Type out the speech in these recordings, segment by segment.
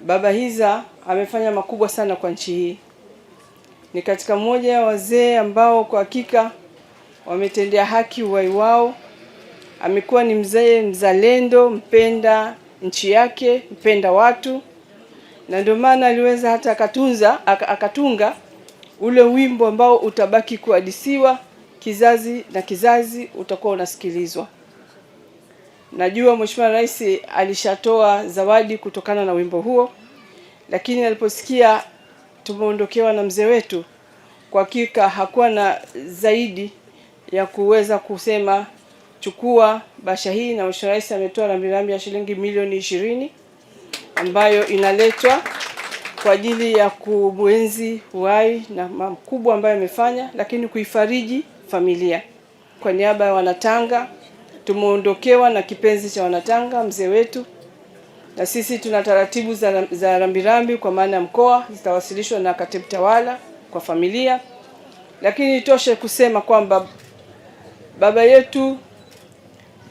Baba Hiza amefanya makubwa sana kwa nchi hii. Ni katika mmoja ya wazee ambao kwa hakika wametendea haki uhai wao. Amekuwa ni mzee mzalendo, mpenda nchi yake, mpenda watu, na ndio maana aliweza hata akatunga ule wimbo ambao utabaki kuhadisiwa kizazi na kizazi, utakuwa unasikilizwa. Najua Mheshimiwa Rais alishatoa zawadi kutokana na wimbo huo, lakini aliposikia tumeondokewa na mzee wetu, kwa hakika hakuwa na zaidi ya kuweza kusema chukua basha hii, na Mheshimiwa Rais ametoa rambirambi ya shilingi milioni 20 ambayo inaletwa kwa ajili ya kumwenzi uhai na makubwa ambayo amefanya, lakini kuifariji familia. Kwa niaba ya Wanatanga, tumeondokewa na kipenzi cha Wanatanga, mzee wetu, na sisi tuna taratibu za rambirambi kwa maana ya mkoa, zitawasilishwa na katibu tawala kwa familia. Lakini itoshe kusema kwamba baba yetu,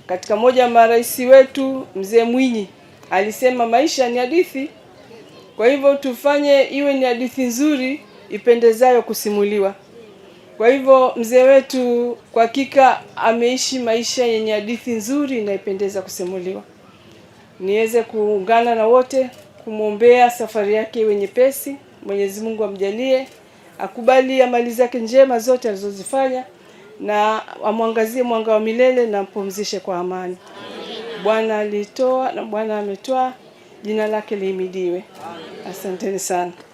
katika moja ya marais wetu, mzee Mwinyi alisema maisha ni hadithi. Kwa hivyo tufanye iwe ni hadithi nzuri ipendezayo kusimuliwa. Kwa hivyo mzee wetu kwa hakika ameishi maisha yenye hadithi nzuri na ipendeza kusimuliwa. Niweze kuungana na wote kumwombea safari yake iwe nyepesi. Mwenyezi Mungu amjalie, akubali amali zake njema zote alizozifanya, na amwangazie mwanga wa milele na mpumzishe kwa amani. Bwana alitoa na Bwana ametoa, jina lake lihimidiwe. Asanteni sana.